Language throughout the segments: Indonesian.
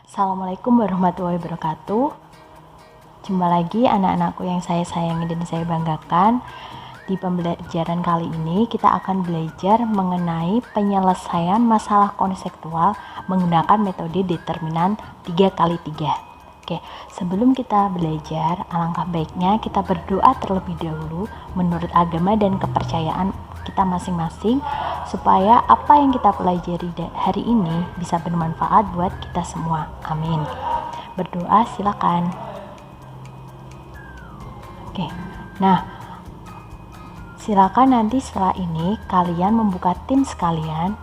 Assalamualaikum warahmatullahi wabarakatuh. Jumpa lagi anak-anakku yang saya sayangi dan saya banggakan. Di pembelajaran kali ini kita akan belajar mengenai penyelesaian masalah konseptual menggunakan metode determinan 3x3. Oke, sebelum kita belajar, alangkah baiknya kita berdoa terlebih dahulu menurut agama dan kepercayaan kita masing-masing supaya apa yang kita pelajari hari ini bisa bermanfaat buat kita semua. Amin. Berdoa silakan. Oke. Nah, silakan nanti setelah ini kalian membuka tim sekalian.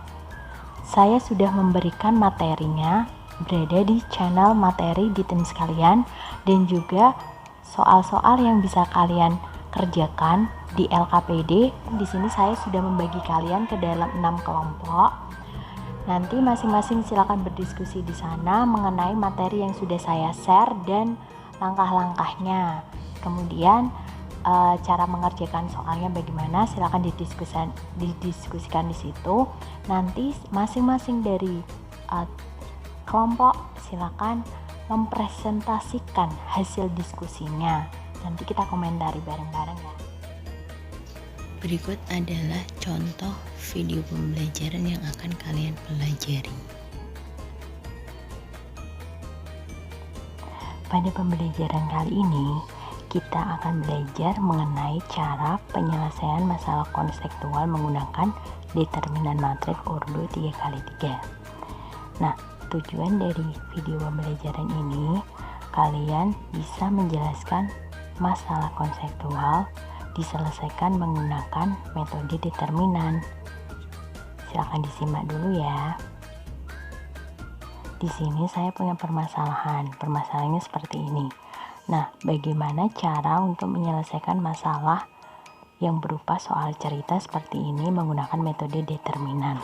Saya sudah memberikan materinya berada di channel materi di tim sekalian dan juga soal-soal yang bisa kalian kerjakan di LKPD. Di sini saya sudah membagi kalian ke dalam 6 kelompok. Nanti masing-masing silakan berdiskusi di sana mengenai materi yang sudah saya share dan langkah-langkahnya. Kemudian cara mengerjakan soalnya bagaimana, silakan didiskusikan di situ. Nanti masing-masing dari kelompok silakan mempresentasikan hasil diskusinya. Nanti kita komentari bareng-bareng ya. Berikut adalah contoh video pembelajaran yang akan kalian pelajari. Pada pembelajaran kali ini, kita akan belajar mengenai cara penyelesaian masalah konseptual menggunakan determinan matrik Urdu 3x3. Nah, tujuan dari video pembelajaran ini, kalian bisa menjelaskan masalah konseptual diselesaikan menggunakan metode determinan. Silakan disimak dulu ya. Di sini saya punya permasalahan. Permasalahannya seperti ini. Nah, bagaimana cara untuk menyelesaikan masalah yang berupa soal cerita seperti ini menggunakan metode determinan?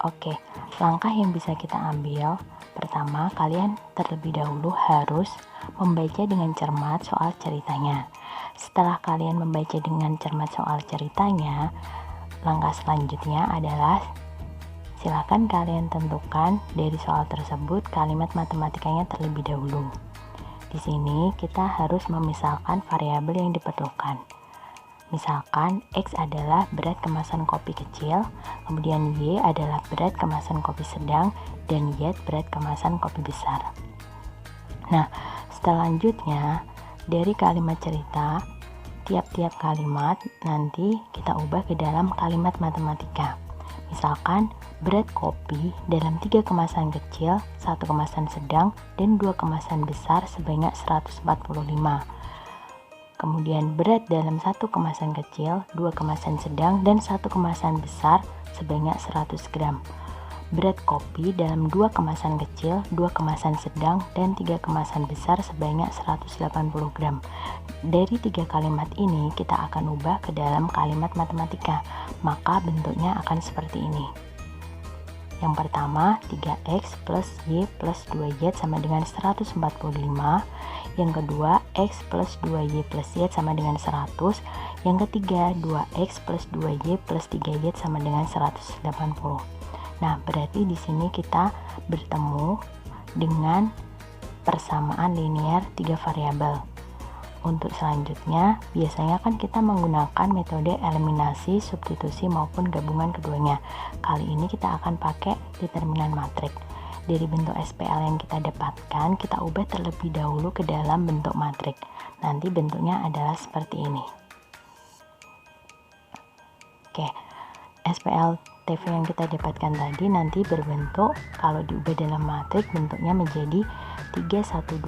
Oke, langkah yang bisa kita ambil, pertama kalian terlebih dahulu harus membaca dengan cermat soal ceritanya. Setelah kalian membaca dengan cermat soal ceritanya, langkah selanjutnya adalah silakan kalian tentukan dari soal tersebut kalimat matematikanya terlebih dahulu. Di sini kita harus memisalkan variabel yang diperlukan. Misalkan X adalah berat kemasan kopi kecil, kemudian Y adalah berat kemasan kopi sedang, dan Y berat kemasan kopi besar. Nah, selanjutnya dari kalimat cerita, tiap-tiap kalimat nanti kita ubah ke dalam kalimat matematika. Misalkan berat kopi dalam 3 kemasan kecil, 1 kemasan sedang, dan 2 kemasan besar sebanyak 145. Kemudian berat dalam 1 kemasan kecil, 2 kemasan sedang, dan 1 kemasan besar sebanyak 100 gram. Berat kopi dalam 2 kemasan kecil, 2 kemasan sedang, dan 3 kemasan besar sebanyak 180 gram. Dari 3 kalimat ini kita akan ubah ke dalam kalimat matematika, maka bentuknya akan seperti ini. Yang pertama, 3x plus y plus 2y sama dengan 145. Yang kedua, x plus 2y plus y sama dengan 100. Yang ketiga, 2x plus 2y plus 3y sama dengan 180. Nah, berarti di sini kita bertemu dengan persamaan linear 3 variabel. Untuk selanjutnya, biasanya kan kita menggunakan metode eliminasi, substitusi maupun gabungan keduanya. Kali ini kita akan pakai determinan matrik. Dari bentuk SPL yang kita dapatkan, kita ubah terlebih dahulu ke dalam bentuk matrik. Nanti bentuknya adalah seperti ini. Oke, SPL TV yang kita dapatkan tadi nanti berbentuk, kalau diubah dalam matrik bentuknya menjadi 312,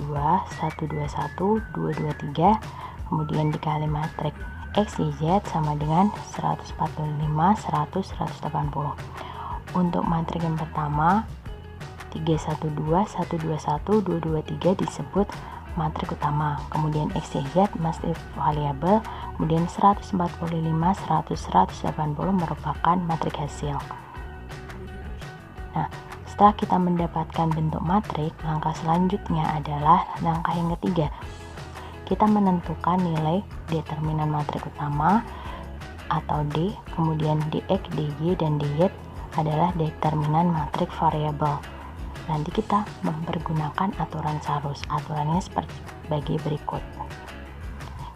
121, 223, kemudian dikali matrik X, Y, Z sama dengan 145, 100, 180. Untuk matrik yang pertama 312, 121, 223 disebut matrik utama, kemudian X, Y, Z matrik variabel, kemudian 145, 100, 180 merupakan matrik hasil. Nah, setelah kita mendapatkan bentuk matrik, langkah selanjutnya adalah langkah yang ketiga. Kita menentukan nilai determinan matrik utama atau D, kemudian DX, DY, dan DY adalah determinan matrik variabel. Nanti kita mempergunakan aturan Sarus. Aturannya sebagai berikut.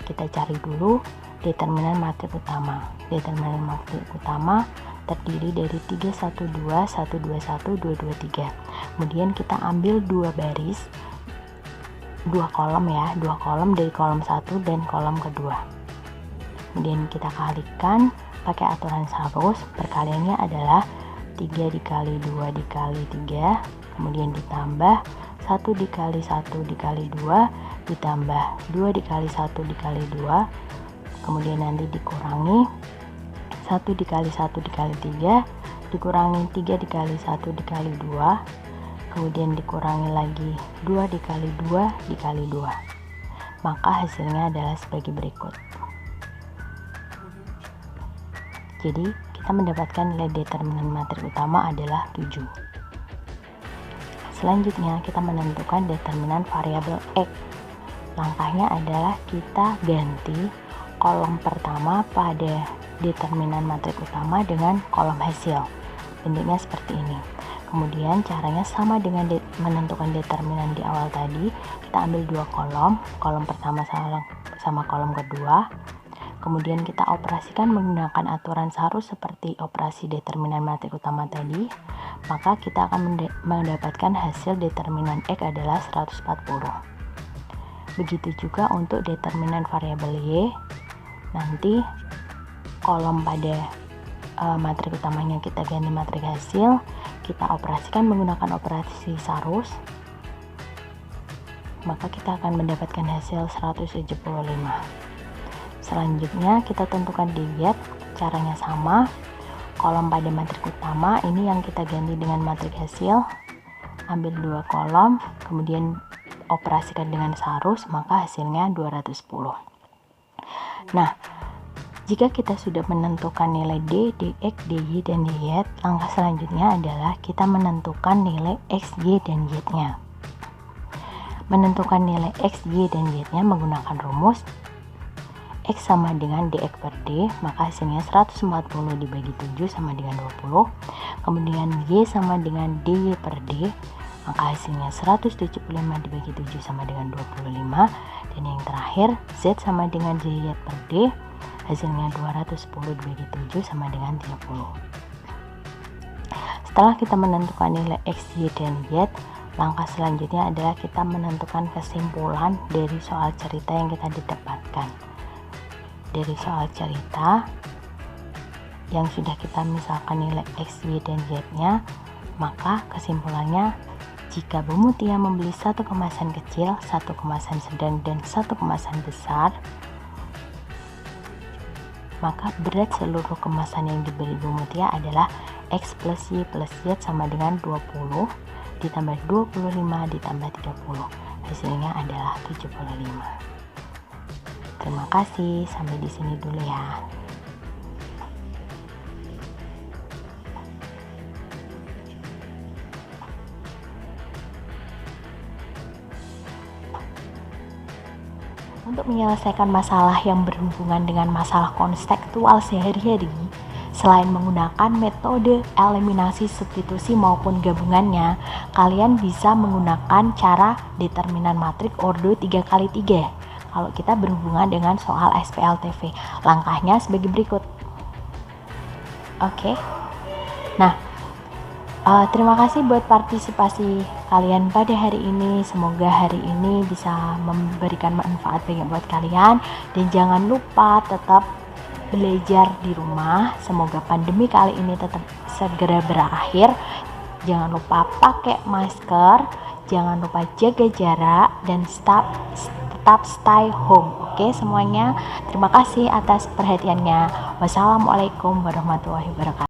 Kita cari dulu determinan matrik utama. Determinan matrik utama terdiri dari 312, 121, 223. Kemudian kita ambil dua baris, dua kolom ya, dua kolom dari kolom 1 dan kolom kedua. Kemudian kita kalikan pakai aturan Sarus. Perkaliannya adalah 3 dikali 2 dikali 3, kemudian ditambah 1 dikali 1 dikali 2, ditambah 2 dikali 1 dikali 2, kemudian nanti dikurangi 1 dikali 1 dikali 3, dikurangi 3 dikali 1 dikali 2, kemudian dikurangi lagi 2 dikali 2 dikali 2. Maka hasilnya adalah sebagai berikut. Jadi kita mendapatkan nilai determinan matrik utama adalah 7. Selanjutnya kita menentukan determinan variabel X. Langkahnya adalah kita ganti kolom pertama pada determinan matrik utama dengan kolom hasil. Bentuknya seperti ini. Kemudian caranya sama dengan menentukan determinan di awal tadi. Kita ambil dua kolom, kolom pertama sama kolom kedua. Kemudian kita operasikan menggunakan aturan Sarus seperti operasi determinan matrik utama tadi. Maka kita akan mendapatkan hasil determinan X adalah 140. Begitu juga untuk determinan variabel Y. Nanti kolom pada matrik utamanya kita ganti matrik hasil. Kita operasikan menggunakan operasi Sarus. Maka kita akan mendapatkan hasil 175. Selanjutnya kita tentukan diet. Caranya sama. Kolom pada matrik utama ini yang kita ganti dengan matrik hasil. Ambil dua kolom, kemudian operasikan dengan Sarus, maka hasilnya 210. Nah, jika kita sudah menentukan nilai D, DX, DY, dan DZ, langkah selanjutnya adalah kita menentukan nilai X, Y, dan Z-nya. Menentukan nilai X, Y, dan Z-nya menggunakan rumus X sama dengan DX per D, maka hasilnya 140 dibagi 7 sama dengan 20. Kemudian Y sama dengan DY per D, maka hasilnya 175 dibagi 7 sama dengan 25. Dan yang terakhir Z sama dengan DY per D, hasilnya 210 dibagi 7 sama dengan 30. Setelah kita menentukan nilai X, Y, dan Z, langkah selanjutnya adalah kita menentukan kesimpulan dari soal cerita yang kita dapatkan. Dari soal cerita yang sudah kita misalkan nilai X, Y, dan Z-nya, maka kesimpulannya jika Bu Mutia membeli satu kemasan kecil, satu kemasan sedang, dan satu kemasan besar, maka berat seluruh kemasan yang dibeli Bu Mutia adalah X plus Y plus Z sama dengan 20 ditambah 25 ditambah 30. Hasilnya adalah 75. Terima kasih, sampai di sini dulu ya. Untuk menyelesaikan masalah yang berhubungan dengan masalah konstekstual sehari-hari, selain menggunakan metode eliminasi, substitusi maupun gabungannya, kalian bisa menggunakan cara determinan matrik ordo 3x3. Kalau kita berhubungan dengan soal SPLTV, langkahnya sebagai berikut. Oke. Nah, terima kasih buat partisipasi kalian pada hari ini. Semoga hari ini bisa memberikan manfaat buat kalian. Dan jangan lupa tetap belajar di rumah. Semoga pandemi kali ini tetap segera berakhir. Jangan lupa pakai masker, jangan lupa jaga jarak, dan tetap stay home. Oke semuanya, terima kasih atas perhatiannya. Wassalamualaikum warahmatullahi wabarakatuh.